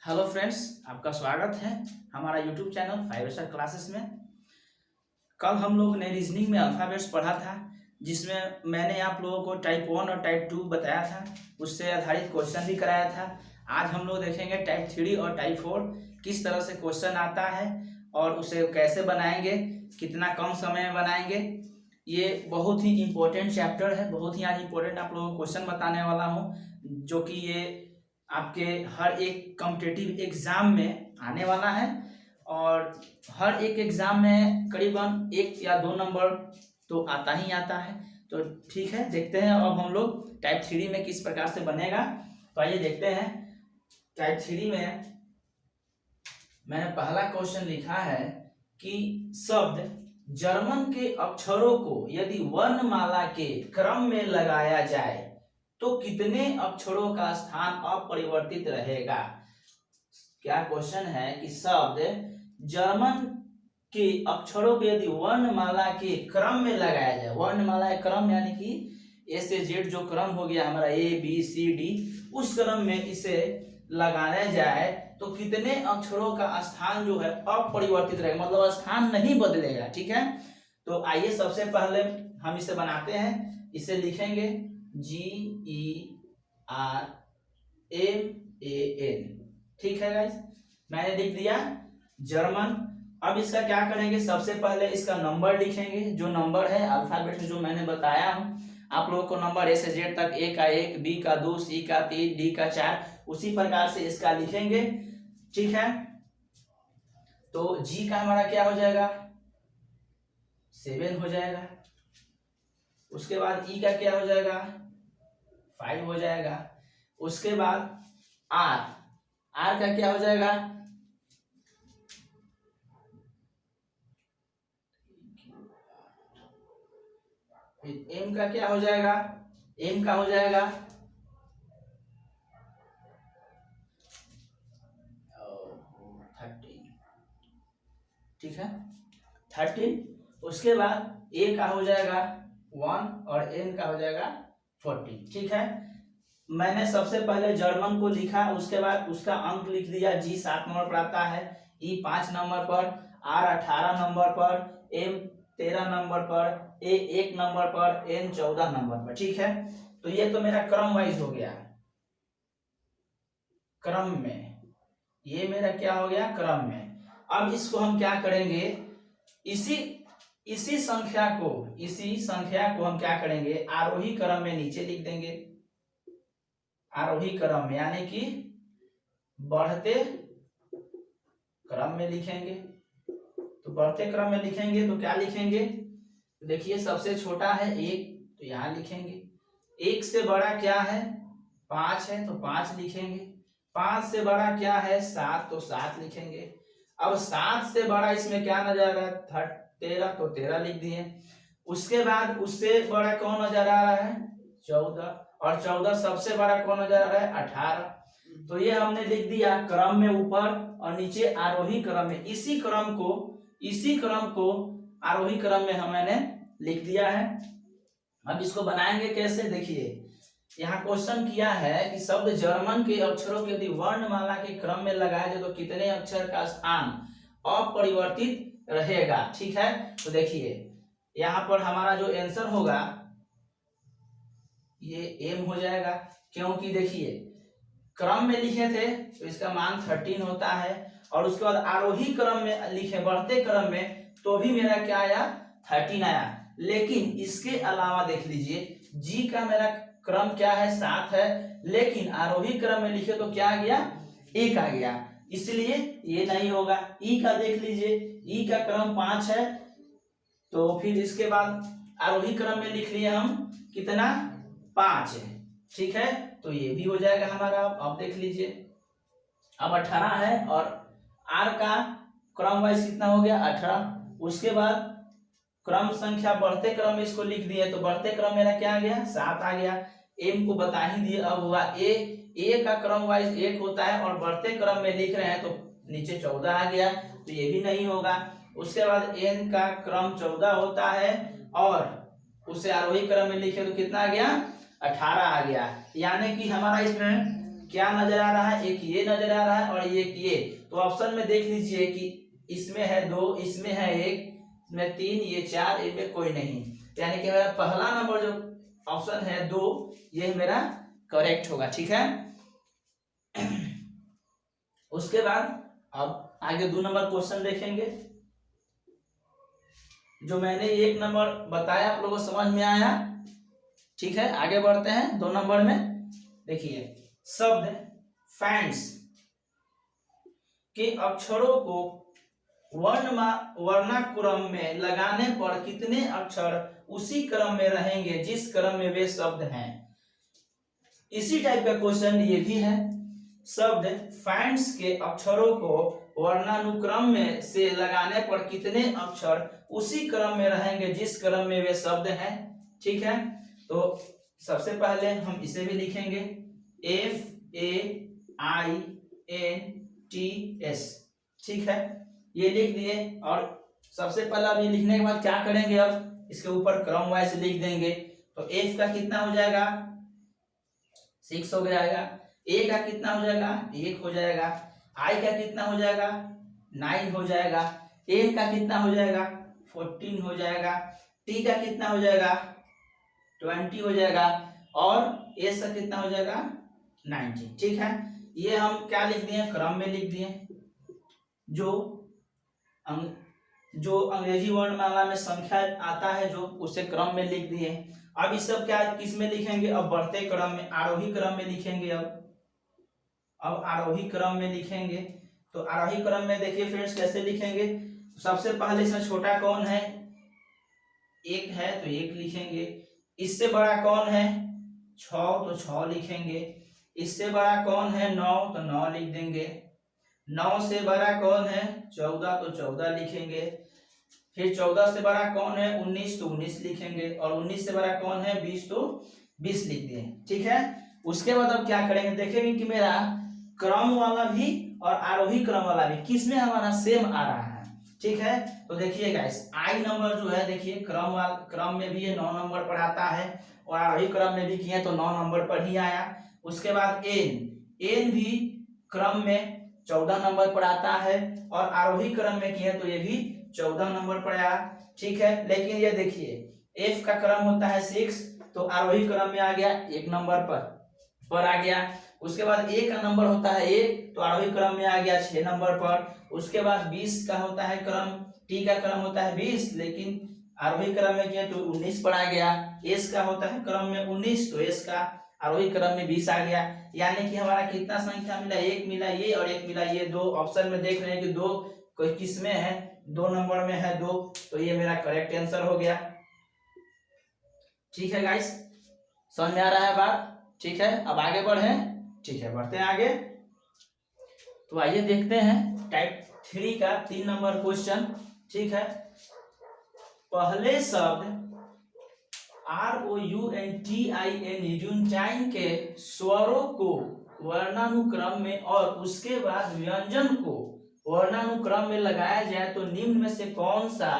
Hello friends, आपका स्वागत है हमारा यूट्यूब चैनल 5 स्टार क्लासेस में। कल हम लोग ने रीजनिंग में अल्फ़ाबेट्स पढ़ा था, जिसमें मैंने आप लोगों को टाइप 1 और टाइप 2 बताया था, उससे आधारित क्वेश्चन भी कराया था। आज हम लोग देखेंगे टाइप 3 और टाइप 4 किस तरह से क्वेश्चन आता है और उसे कैसे बनाएंगे, कितना कम समय में बनाएंगे। ये बहुत ही इम्पोर्टेंट चैप्टर है, बहुत ही आज इम्पोर्टेंट आप लोगों को क्वेश्चन बताने वाला हूँ, जो कि ये आपके हर एक कॉम्पिटिटिव एग्जाम में आने वाला है और हर एक एग्जाम में करीबन 1 या 2 नंबर तो आता ही आता है। तो ठीक है, देखते हैं अब हम लोग टाइप 3 में किस प्रकार से बनेगा। तो आइए देखते हैं। टाइप 3 में मैंने पहला क्वेश्चन लिखा है कि शब्द जर्मन के अक्षरों को यदि वर्णमाला के क्रम में लगाया जाए तो कितने अक्षरों का स्थान अपरिवर्तित रहेगा। क्या क्वेश्चन है कि शब्द जर्मन के अक्षरों को यदि वर्णमाला के क्रम में लगाया जाए, वर्णमाला के क्रम यानी कि ए से जेड जो क्रम हो गया हमारा ए बी सी डी, उस क्रम में इसे लगाया जाए तो कितने अक्षरों का स्थान जो है अपरिवर्तित रहेगा, मतलब स्थान नहीं बदलेगा। ठीक है, तो आइए सबसे पहले हम इसे बनाते हैं। इसे लिखेंगे GERMAN। ठीक है गाइस, मैंने लिख दिया जर्मन। अब इसका क्या करेंगे, सबसे पहले इसका नंबर लिखेंगे। जो नंबर है अल्फाबेट में जो मैंने बताया हूं आप लोगों को, नंबर ए से जेड तक, ए का 1, बी का 2, सी का 3, डी का 4, उसी प्रकार से इसका लिखेंगे। ठीक है, तो जी का हमारा क्या हो जाएगा 7 हो जाएगा। उसके बाद ई का क्या हो जाएगा 5 हो जाएगा। उसके बाद आर, आर का क्या हो जाएगा 5। एम का क्या हो जाएगा, एम का हो जाएगा 13। ठीक है, 13। उसके बाद ए का हो जाएगा 1 और एन का हो जाएगा 40। ठीक है, मैंने सबसे पहले जर्मन को लिखा, उसके बाद उसका अंक लिख दिया। जी 7 नंबर पर आता है, ई 5 नंबर पर, आर 18 नंबर पर, एम 13 नंबर पर, ए 1 नंबर पर, एन 14 नंबर पर। ठीक है, तो ये तो मेरा क्रम वाइज हो गया, क्रम में, ये मेरा क्या हो गया क्रम में। अब इसको हम क्या करेंगे, इसी इसी संख्या को हम क्या करेंगे, आरोही क्रम में नीचे लिख देंगे। आरोही क्रम में यानी कि बढ़ते क्रम में लिखेंगे। तो बढ़ते क्रम में लिखेंगे तो क्या लिखेंगे, तो देखिए सबसे छोटा है 1, तो यहां लिखेंगे। 1 से बड़ा क्या है 5 है, तो 5 लिखेंगे। 5 से बड़ा क्या है 7, तो 7 लिखेंगे। अब 7 से बड़ा इसमें क्या नजर आ रहा है 13, तो 13 लिख दिए। उसके बाद उससे बड़ा कौन नजर आ रहा है 14, और 14 सबसे बड़ा कौन नजर आ रहा है 18। तो ये हमने लिख दिया क्रम में ऊपर और नीचे आरोही क्रम में। इसी क्रम को आरोही क्रम में हमने लिख दिया है। अब इसको बनाएंगे कैसे, देखिए यहाँ क्वेश्चन किया है कि शब्द जर्मन के अक्षरों के यदि वर्णमाला के क्रम में लगाया जाए तो कितने अक्षर का स्थान अपरिवर्तित रहेगा। ठीक है, तो देखिए यहाँ पर हमारा जो आंसर होगा ये एम हो जाएगा, क्योंकि देखिए क्रम में लिखे थे तो इसका मान 13 होता है, और उसके बाद आरोही क्रम में लिखे बढ़ते क्रम में तो भी मेरा क्या आया 13 आया। लेकिन इसके अलावा देख लीजिए जी का मेरा क्रम क्या है 7 है, लेकिन आरोही क्रम में लिखे तो क्या आ गया 1 आ गया, इसलिए ये नहीं होगा। ई का देख लीजिए, ई का क्रम 5 है, तो फिर इसके बाद आरोही क्रम में लिख लिए हम कितना 5 है। ठीक है, तो ये भी हो जाएगा हमारा। अब देख लीजिए अब 18 है और आर का क्रम वाइज कितना हो गया 18। उसके बाद क्रम संख्या बढ़ते क्रम में इसको लिख दिए, तो बढ़ते क्रम मेरा क्या आ गया 7 आ गया। एम को बता ही दिए, अब हुआ ए का क्रम वाइज 1 होता है और बढ़ते क्रम में लिख रहे हैं तो नीचे 14 आ गया, तो ये भी नहीं होगा। उसके बाद एन का क्रम 14 होता है और उसे आरोही क्रम में लिखे तो कितना आ गया 18 आ गया, यानी कि हमारा इसमें क्या नजर आ रहा है, एक ये नजर आ रहा है और एक ये। तो ऑप्शन में देख लीजिए कि इसमें है 2, इसमें है 1, इसमें 3, ये 4, इनमें कोई नहीं, यानी कि मेरा पहला नंबर जो ऑप्शन है 2, ये मेरा करेक्ट होगा। ठीक है, उसके बाद अब आगे 2 नंबर क्वेश्चन देखेंगे। जो मैंने 1 नंबर बताया आप लोगों को समझ में आया। ठीक है, आगे बढ़ते हैं 2 नंबर में। देखिए, शब्द फैंस के अक्षरों को वर्णानुक्रम में लगाने पर कितने अक्षर उसी क्रम में रहेंगे जिस क्रम में वे शब्द हैं। इसी टाइप का क्वेश्चन ये भी है। शब्द फैंस के अक्षरों को वर्णानुक्रम में से लगाने पर कितने अक्षर उसी क्रम में रहेंगे जिस क्रम में वे शब्द हैं। ठीक है, तो सबसे पहले हम इसे भी लिखेंगे FAINTS। ठीक है, ये लिख दिए। और सबसे पहला भी लिखने के बाद क्या करेंगे, अब इसके ऊपर क्रम वाइज लिख देंगे। तो F का कितना हो जाएगा, 6 हो जाएगा। A का कितना हो जाएगा, 1 हो जाएगा। I का कितना हो जाएगा, 9 हो जाएगा। N का कितना हो जाएगा, 14 हो जाएगा। T का कितना हो जाएगा, 20 हो जाएगा। और S का कितना हो जाएगा, 90। ठीक है, ये हम क्या लिख दिए, क्रम में लिख दिए। जो अंग्रेजी वर्णमाला में संख्या आता है जो, उसे क्रम में लिख दिए। अब इस सब क्या किस में लिखेंगे, अब बढ़ते क्रम में, आरोही क्रम में लिखेंगे। अब आरोही क्रम में लिखेंगे। तो आरोही क्रम में देखिए फ्रेंड्स कैसे लिखेंगे। सबसे पहले इसमें छोटा कौन है, 1 है तो 1 लिखेंगे। इससे बड़ा कौन है, 6, तो 6 लिखेंगे। इससे बड़ा कौन है, 9, तो 9 लिख देंगे। 9 से बड़ा कौन है, 14, तो 14 लिखेंगे। फिर 14 से बड़ा कौन है, 19, तो 19 लिखेंगे। और 19 से बड़ा कौन है, 20, तो 20 लिख दिए। ठीक है, उसके बाद अब क्या करेंगे, देखेंगे कि मेरा क्रम वाला भी और आरोही क्रम वाला भी किसमें हमारा सेम आ रहा है। ठीक है, तो देखिए गाइस, आई नंबर जो है, देखिए क्रम में भी ये 9 नंबर पर आता है और आरोही क्रम में भी किए तो 9 नंबर पर ही आया। उसके बाद एन भी क्रम में 14 नंबर पर आता है और आरोही क्रम में किए तो ये भी 14 नंबर पर आया। ठीक है, लेकिन ये देखिए एफ का क्रम होता है 6, तो आरोही क्रम में आ गया 1 नंबर पर आ गया। उसके बाद ए का नंबर होता है 1, तो आरोही क्रम में आ गया 6 नंबर पर। उसके बाद 20 का होता है क्रम, टी का क्रम होता है 20, लेकिन आरोही क्रम में किया तो 19 पर आ गया। एस का होता है क्रम में 19, तो एस का आरोही क्रम में 20 आ गया। यानी कि हमारा कितना संख्या मिला, 1 मिला ये और 1 मिला ये। 2 ऑप्शन में देख रहे हैं कि 2 कोई किस में है, 2 नंबर में है 2, तो ये मेरा करेक्ट आंसर हो गया। ठीक है गाइस, समझ में आ रहा है बात। ठीक है, अब आगे बढ़े। ठीक है, बढ़ते हैं आगे। तो आइए देखते हैं टाइप 3 का 3 नंबर क्वेश्चन। ठीक है, पहले शब्द ROUNTIN यूनिटाइन के स्वरों को वर्णानुक्रम में और उसके बाद व्यंजन को वर्णानुक्रम में लगाया जाए तो निम्न में से कौन सा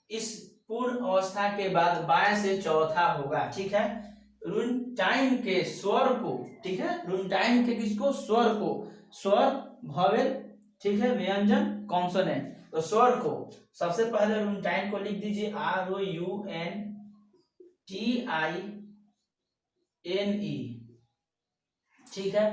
इस पूर्ण अवस्था के बाद बाएं से चौथा होगा। ठीक है, रुनटाइन के स्वर को, ठीक है, रुनटाइन के किसको, स्वर को, स्वर भवेल, ठीक है, व्यंजन कॉन्सोनेंट, तो स्वर को सबसे पहले रुनटाइन को लिख दीजिए ROUNTINE। ठीक है,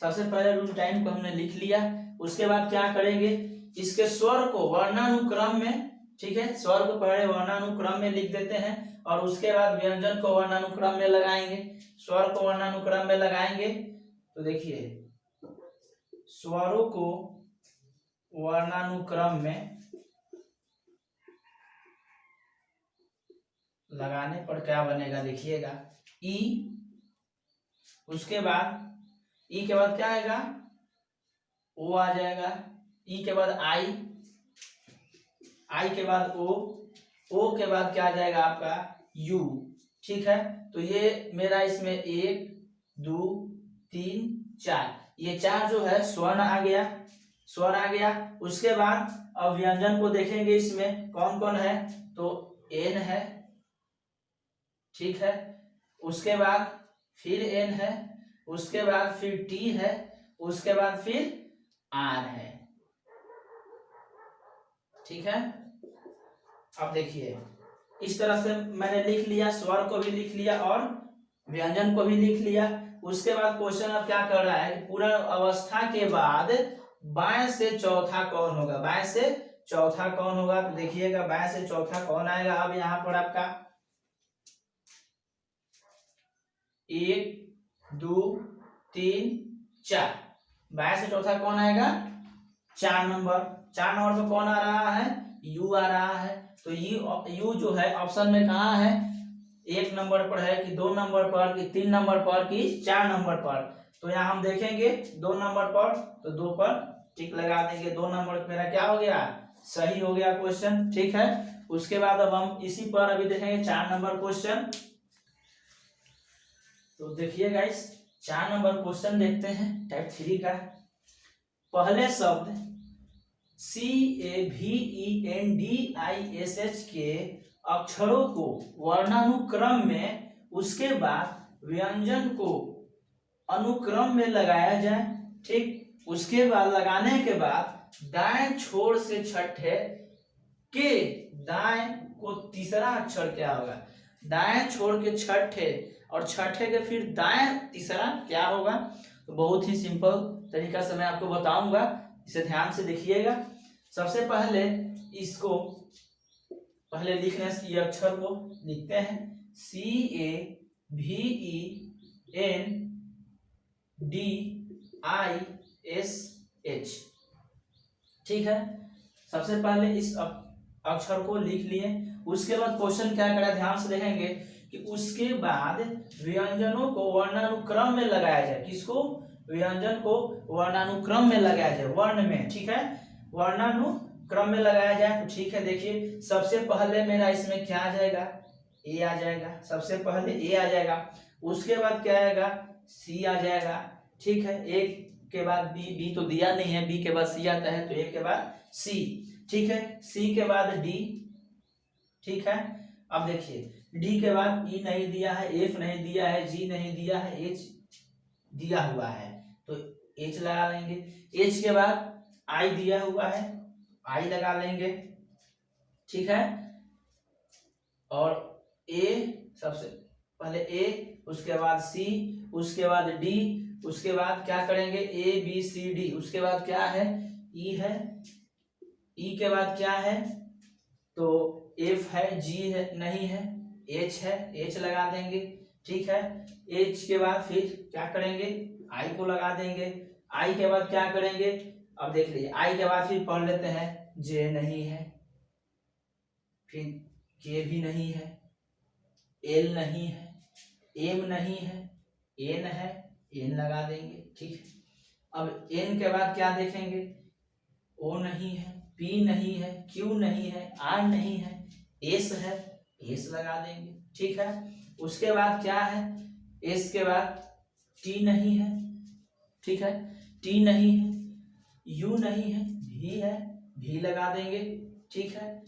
सबसे पहले रुनटाइन को हमने लिख लिया। उसके बाद क्या करेंगे, इसके स्वर को वर्णानुक्रम में, ठीक है, स्वर को पहले वर्णानुक्रम में लिख देते हैं और उसके बाद व्यंजन को वर्णानुक्रम में लगाएंगे। स्वर को वर्णानुक्रम में लगाएंगे तो देखिए स्वरों को वर्णानुक्रम में लगाने पर क्या बनेगा, देखिएगा ई, उसके बाद ई के बाद क्या आएगा, ओ आ जाएगा। ई के बाद आई, आई के बाद ओ के बाद क्या आ जाएगा आपका यू। ठीक है, तो ये मेरा इसमें 1 2 3 4, ये 4 जो है स्वर्ण आ गया, स्वर आ गया। उसके बाद अब व्यंजन को देखेंगे, इसमें कौन कौन है, तो एन है, ठीक है, उसके बाद फिर एन है, उसके बाद फिर टी है, उसके बाद फिर आर है। ठीक है, अब देखिए इस तरह से मैंने लिख लिया, स्वर को भी लिख लिया और व्यंजन को भी लिख लिया। उसके बाद क्वेश्चन अब क्या कर रहा है कि पूरा अवस्था के बाद बाएं से चौथा कौन होगा, बाएं से चौथा कौन होगा। तो देखिएगा बाएं से चौथा कौन आएगा। अब यहाँ पर आपका 1 2 3 4, बाएं से चौथा कौन आएगा, 4 नंबर। 4 नंबर पे कौन आ रहा है, यू आ रहा है। तो यू जो है ऑप्शन में कहाँ है, 1 नंबर पर है कि 2 नंबर पर कि 3 नंबर पर कि 4 नंबर पर। तो यहाँ हम देखेंगे 2 नंबर पर, तो 2 पर टिक लगा देंगे। 2 नंबर पर मेरा क्या हो गया, सही हो गया क्वेश्चन। ठीक है, उसके बाद अब हम इसी पर अभी देखेंगे 4 नंबर क्वेश्चन। तो देखिए गाइस 4 नंबर क्वेश्चन देखते हैं टाइप 3 का। पहले शब्द CAVENDISH के अक्षरों को वर्णानुक्रम में, उसके बाद व्यंजन को अनुक्रम में लगाया जाए। ठीक, उसके बाद लगाने के बाद दाएं छोर से छठे के दाएं को तीसरा अक्षर क्या होगा, दाएं छोर के छठे और छठे के फिर दाएं तीसरा क्या होगा। तो बहुत ही सिंपल तरीका से मैं आपको बताऊंगा, इसे ध्यान से देखिएगा। सबसे पहले इसको पहले लिखने से ये अक्षर को लिखते हैं CAVENDISH। ठीक है, सबसे पहले इस अक्षर को लिख लिए। उसके बाद क्वेश्चन क्या करा, ध्यान से देखेंगे कि उसके बाद व्यंजनों को वर्णानुक्रम में लगाया जाए। किसको, व्यंजन को वर्णानुक्रम में लगाया जाए, वर्ण में। ठीक है, वर्णानुक्रम में लगाया जाए। तो ठीक है, देखिए सबसे पहले मेरा इसमें क्या आ जाएगा, ए आ जाएगा। सबसे पहले ए आ जाएगा, उसके बाद क्या आएगा, सी आ जाएगा। ठीक है, एक के बाद बी, बी तो दिया नहीं है, बी के बाद सी आता है, तो एक के बाद सी। ठीक है, सी के बाद डी। ठीक है, अब देखिए डी के बाद ई नहीं दिया है, एफ नहीं दिया है, जी नहीं दिया है, एच दिया हुआ है, तो एच लगा लेंगे। एच के बाद आई दिया हुआ है, आई लगा लेंगे। ठीक है, और ए, सबसे पहले ए, उसके बाद सी, उसके बाद डी, उसके बाद क्या करेंगे, ए बी सी डी। उसके बाद क्या है, ई है, ई के बाद क्या है, तो एफ है, जी है नहीं है, एच है, एच लगा देंगे। ठीक है, एच के बाद फिर क्या करेंगे, आई को लगा देंगे। आई के बाद क्या करेंगे, अब देख लीजिए आई के बाद फिर पढ़ लेते हैं, जे नहीं है, फिर के भी नहीं है, एल नहीं है, एम नहीं है, एन है, एन लगा देंगे। ठीक है, अब एन के बाद क्या देखेंगे, ओ नहीं है, पी नहीं है, क्यू नहीं है, आर नहीं है, एस है, एस लगा देंगे। ठीक है, उसके बाद क्या है, एस के बाद टी नहीं है। ठीक है, टी नहीं है, यू नहीं है, भी है, भी लगा देंगे। ठीक है,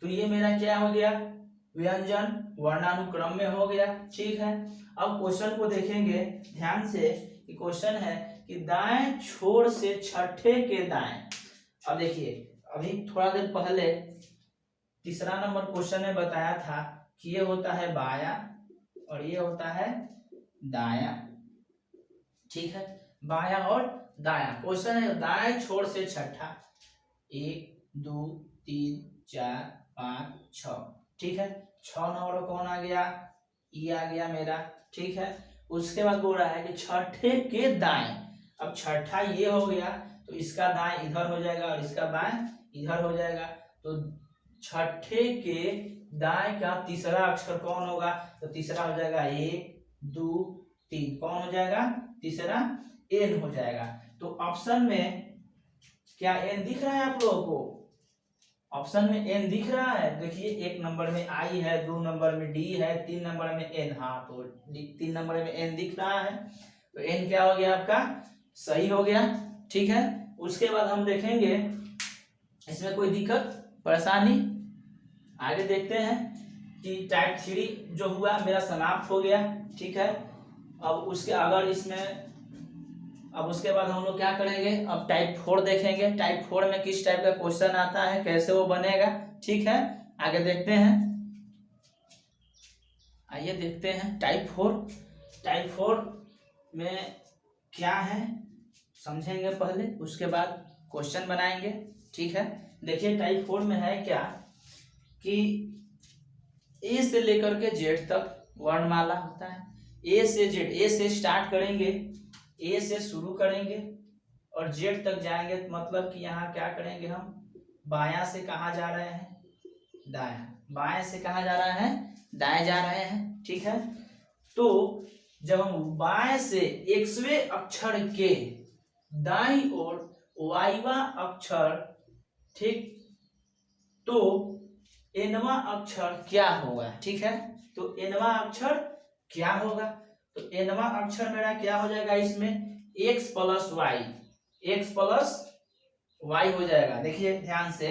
तो ये मेरा क्या हो गया, व्यंजन वर्णानुक्रम में हो गया। ठीक है, अब क्वेश्चन को देखेंगे ध्यान से कि क्वेश्चन है कि दाएं छोर से छठे के दाएं। अब देखिए अभी थोड़ा देर पहले तीसरा नंबर क्वेश्चन में बताया था कि ये होता है बाया और ये होता है दाया। ठीक है, बाया और दाया। क्वेश्चन है दाएं छोर से छठा, 1 2 3 4 5 6। ठीक है, 6 नंबर कौन आ गया, ई आ गया मेरा। ठीक है, उसके बाद बोल रहा है कि छठे के दाएं। अब छठा ये हो गया तो इसका दाएं इधर हो जाएगा और इसका बाएं इधर हो जाएगा। तो छठे के दाएं का तीसरा अक्षर कौन होगा, तो तीसरा हो जाएगा 1 2 3, कौन हो जाएगा, तीसरा एन हो जाएगा। तो ऑप्शन में क्या एन दिख रहा है आप लोगों को, ऑप्शन में एन दिख रहा है। देखिए 1 नंबर में आई है, 2 नंबर में डी है, 3 नंबर में एन। हाँ, तो 3 नंबर में एन दिख रहा है, तो एन क्या हो गया आपका, सही हो गया। ठीक है, उसके बाद हम देखेंगे इसमें कोई दिक्कत परेशानी, आगे देखते हैं कि टाइप 3 जो हुआ मेरा समाप्त हो गया। ठीक है, अब उसके अगर इसमें अब उसके बाद हम लोग क्या करेंगे, अब टाइप 4 देखेंगे। टाइप 4 में किस टाइप का क्वेश्चन आता है, कैसे वो बनेगा, ठीक है। आगे देखते हैं, आइए देखते हैं टाइप 4। टाइप 4 में क्या है समझेंगे पहले, उसके बाद क्वेश्चन बनाएंगे, ठीक है। देखिए टाइप 4 में है क्या कि ए से लेकर के जेड तक वर्णमाला होता है। ए से जेड, ए से स्टार्ट करेंगे, ए से शुरू करेंगे और जेड तक जाएंगे, मतलब कि यहाँ क्या करेंगे, हम बायां से कहाँ जा रहे हैं, दायां, बाएं से कहाँ जा रहा है, दाएं जा रहे हैं, ठीक है। तो जब हम बाएं से एक्सवें अक्षर के दाईं ओर वाईवा अक्षर, ठीक, तो एनवा अक्षर क्या होगा, ठीक है। तो एनवा अक्षर क्या होगा, तो एनवा अक्षर मेरा क्या हो जाएगा, इसमें x plus Y, X plus Y हो जाएगा। देखिए ध्यान से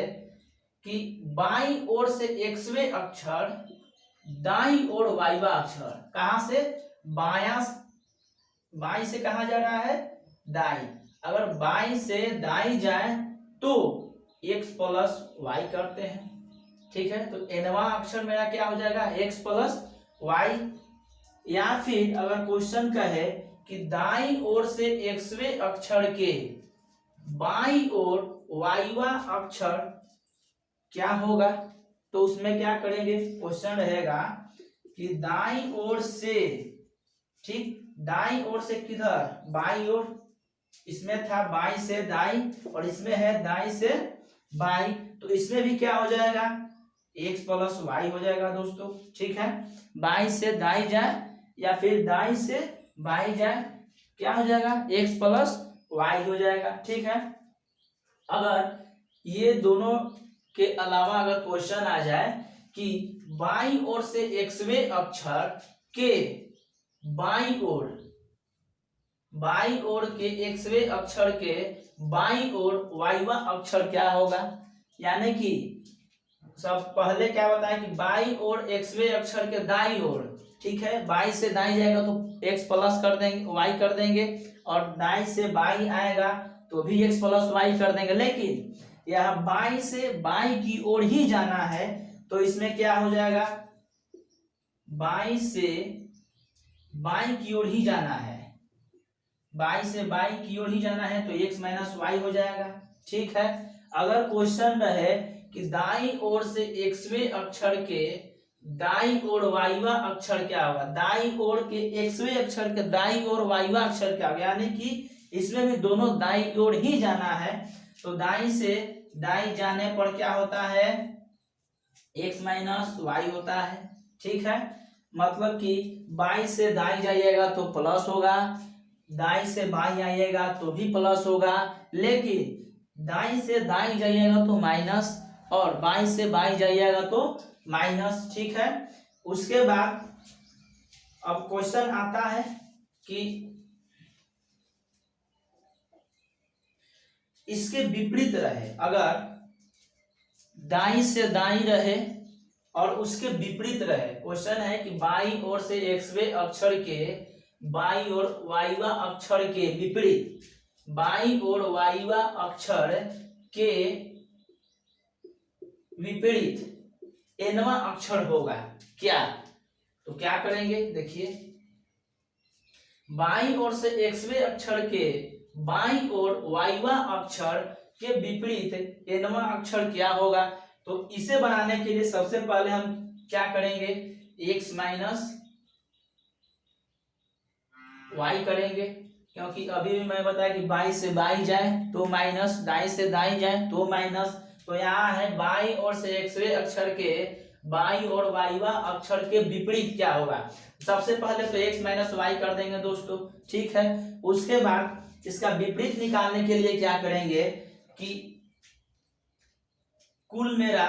कि बाईं ओर से एक्सवें अक्षर, दाईं ओर वाईवा अक्षर, कहां से, बायां, बाईं से कहा जा रहा है, दाईं। अगर बाईं से दाईं जाए तो x प्लस वाई करते हैं, ठीक है। तो एनवा अक्षर मेरा क्या हो जाएगा, x प्लस वाई। या फिर अगर क्वेश्चन कहे कि दाईं ओर से एक्सवें अक्षर के बाईं ओर वाईवा अक्षर क्या होगा, तो उसमें क्या करेंगे, क्वेश्चन रहेगा कि दाईं ओर से, ठीक, दाईं ओर से किधर, बाईं ओर, इसमें था बाईं से दाईं और इसमें है दाईं से बाईं, तो इसमें भी क्या हो जाएगा, x प्लस वाई हो जाएगा दोस्तों, ठीक है। बाईं से दाईं जाए या फिर दाईं से बाईं जाए, क्या हो जाएगा, x प्लस वाई हो जाएगा, ठीक है। अगर ये दोनों के अलावा अगर क्वेश्चन आ जाए कि बाईं ओर से एक्सवें अक्षर के बाईं ओर, बाईं ओर के एक्सवें अक्षर के बाईं ओर वाईवा अक्षर क्या होगा, यानी कि सब पहले क्या बताया कि बाईं ओर एक्सवें अक्षर के दाईं ओर, ठीक है, बाईं से दाईं जाएगा तो x प्लस कर देंगे, y कर देंगे, और दाईं से बाईं आएगा तो भी x प्लस वाई कर देंगे। लेकिन यह बाईं से बाईं की ओर ही जाना है तो इसमें क्या हो जाएगा, बाईं से बाईं की ओर ही जाना है, बाईं से बाईं की ओर ही जाना है तो x माइनस वाई हो जाएगा, ठीक है। अगर क्वेश्चन रहे कि दाईं ओर से एक्सवें अक्षर के दाईं ओर वाईवा अक्षर क्या होगा, दाईं ओर के एक्सवें अक्षर के दाईं ओर वाईवा अक्षर क्या होगा, यानी कि इसमें भी दोनों दाईं ओर ही जाना है, तो दाईं से दाईं जाने पर क्या होता है, x माइनस वाई होता है, ठीक है। मतलब कि बाईं से दाईं जाइएगा तो प्लस होगा, दाईं से बाईं आइएगा तो भी प्लस होगा, लेकिन दाईं से दाईं जाइएगा तो माइनस, और बाईं से बाईं जाइएगा तो माइनस, ठीक है। उसके बाद अब क्वेश्चन आता है कि इसके विपरीत रहे, अगर दाईं से दाईं रहे और उसके विपरीत रहे, क्वेश्चन है कि बाईं ओर से एक्सवें अक्षर के बाईं ओर वाईवा अक्षर के विपरीत, बाईं ओर वाईवा अक्षर के विपरीत एनवा अक्षर होगा क्या, तो क्या करेंगे, देखिए बाईं ओर से एक्सवें अक्षर के बाईं ओर वाईवा अक्षर के विपरीत एनवा अक्षर क्या होगा, तो इसे बनाने के लिए सबसे पहले हम क्या करेंगे, x माइनस वाई करेंगे, क्योंकि अभी भी मैं बताया कि बाईं से बाईं जाए तो माइनस, दाईं से दाईं जाए तो माइनस, तो यहाँ है बाईं ओर से एक्सवें अक्षर के बाईं ओर वाईवा अक्षर के विपरीत क्या होगा, सबसे पहले तो x माइनस वाई कर देंगे दोस्तों, ठीक है। उसके बाद इसका विपरीत निकालने के लिए क्या करेंगे कि कुल मेरा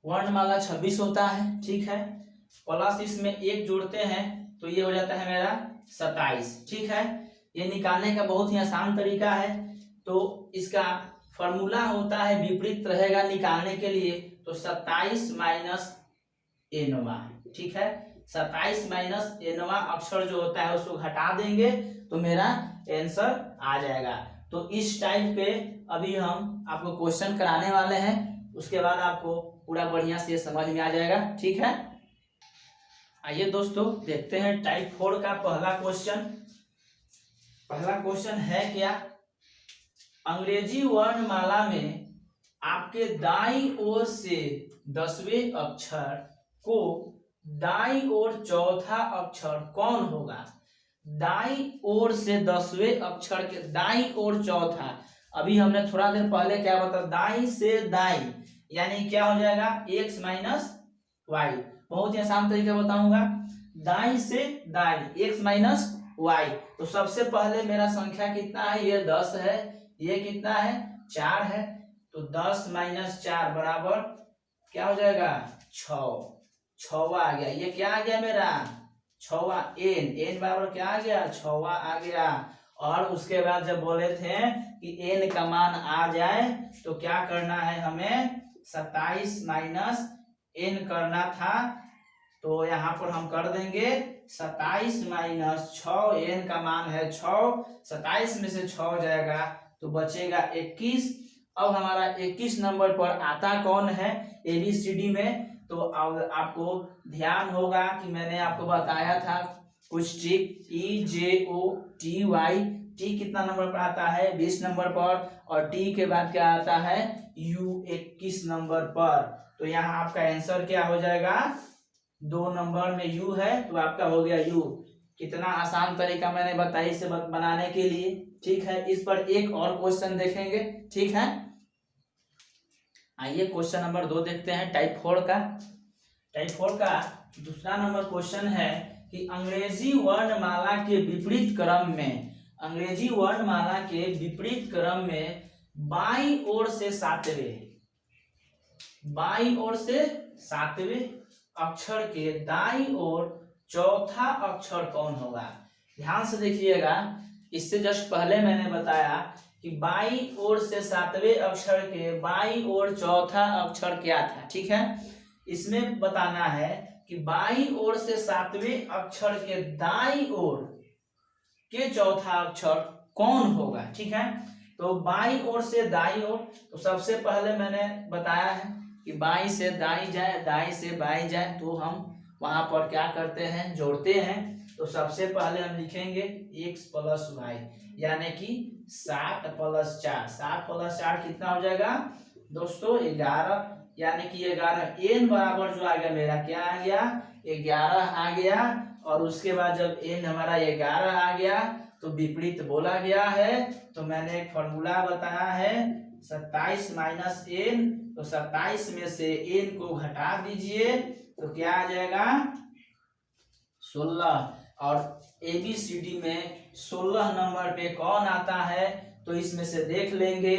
वर्णमाला 26 होता है, ठीक है, प्लस इसमें एक जोड़ते हैं तो ये हो जाता है मेरा 27, ठीक है। ये निकालने का बहुत ही आसान तरीका है, तो इसका फॉर्मूला होता है, विपरीत रहेगा निकालने के लिए तो 27 माइनस एनवा, ठीक है। 27 माइनस एनवा अक्षर जो होता है उसको घटा देंगे तो मेरा आंसर आ जाएगा। तो इस टाइप के अभी हम आपको क्वेश्चन कराने वाले हैं, उसके बाद आपको पूरा बढ़िया से समझ में आ जाएगा। ठीक है, आइए दोस्तों देखते हैं टाइप 4 का पहला क्वेश्चन। पहला क्वेश्चन है क्या, अंग्रेजी वर्णमाला में आपके दाईं ओर से 10वें अक्षर को दाईं ओर चौथा अक्षर कौन होगा। दाईं ओर से 10वें अक्षर के दाईं ओर चौथा, अभी हमने थोड़ा देर पहले क्या बताया, दाईं से दाईं यानी क्या हो जाएगा x माइनस वाई। बहुत ही आसान तरीके बताऊंगा, दाईं से दाईं x माइनस वाई। तो सबसे पहले मेरा संख्या कितना है, ये 10 है, ये कितना है 4 है, तो 10 माइनस 4 बराबर क्या हो जाएगा 6, 6 आ गया। ये क्या आ गया मेरा 6, n बराबर क्या आ गया 6 आ गया। और उसके बाद जब बोले थे कि n का मान आ जाए तो क्या करना है हमें 27 माइनस n करना था, तो यहाँ पर हम कर देंगे 27 माइनस 6, n का मान है 6, 27 में से 6 जाएगा तो बचेगा 21। अब हमारा 21 नंबर पर आता कौन है ABCD में, तो अब आपको ध्यान होगा कि मैंने आपको बताया था कुछ ट्रिक, EJOTY, टी कितना नंबर पर आता है 20 नंबर पर, और टी के बाद क्या आता है U 21 नंबर पर। तो यहाँ आपका आंसर क्या हो जाएगा, 2 नंबर में U है तो आपका हो गया U। कितना आसान तरीका मैंने बताया इसे बनाने के लिए। ठीक है, इस पर एक और क्वेश्चन देखेंगे। ठीक है, आइए क्वेश्चन नंबर 2 देखते हैं टाइप 4 का। टाइप 4 का दूसरा नंबर क्वेश्चन है कि अंग्रेजी वर्णमाला के विपरीत क्रम में, अंग्रेजी वर्णमाला के विपरीत क्रम में बाईं ओर से सातवें अक्षर के दाईं ओर चौथा अक्षर कौन होगा। ध्यान से देखिएगा, इससे जस्ट पहले मैंने बताया कि बाईं ओर से 7वें अक्षर के बाईं ओर चौथा अक्षर क्या था। ठीक है, इसमें बताना है कि बाईं ओर से 7वें अक्षर के दाईं ओर के चौथा अक्षर कौन होगा। ठीक है, तो बाईं ओर से दाईं ओर, तो सबसे पहले मैंने बताया है कि बाईं से दाईं जाए, दाईं से बाईं जाए, तो हम वहां पर क्या करते हैं जोड़ते हैं। तो सबसे पहले हम लिखेंगे x प्लस वाई यानी कि 7 प्लस 4, 7 प्लस 4 कितना हो जाएगा दोस्तों 11, यानी कि 11। n बराबर जो आ गया मेरा क्या आ गया 11 आ गया। और उसके बाद जब n हमारा 11 आ गया तो विपरीत बोला गया है, तो मैंने एक फॉर्मूला बताया है 27 माइनस n, तो 27 में से n को घटा दीजिए तो क्या आ जाएगा 16। और ABCD में 16 नंबर पे कौन आता है तो इसमें से देख लेंगे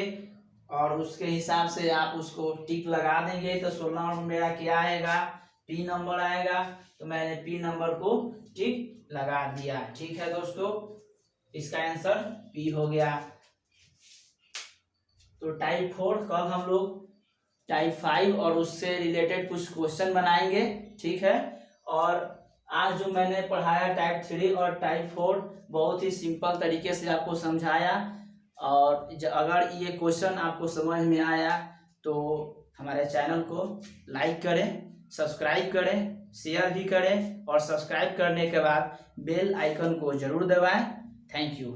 और उसके हिसाब से आप उसको टिक लगा देंगे। तो 16 नंबर मेरा क्या आएगा P नंबर आएगा, तो मैंने P नंबर को टिक लगा दिया। ठीक है दोस्तों, इसका आंसर P हो गया। तो टाइप 4 कल हम लोग टाइप 5 और उससे रिलेटेड कुछ क्वेश्चन बनाएंगे। ठीक है, और आज जो मैंने पढ़ाया टाइप 3 और टाइप 4 बहुत ही सिंपल तरीके से आपको समझाया। और अगर ये क्वेश्चन आपको समझ में आया तो हमारे चैनल को लाइक करें, सब्सक्राइब करें, शेयर भी करें, और सब्सक्राइब करने के बाद बेल आइकन को जरूर दबाएं। Thank you.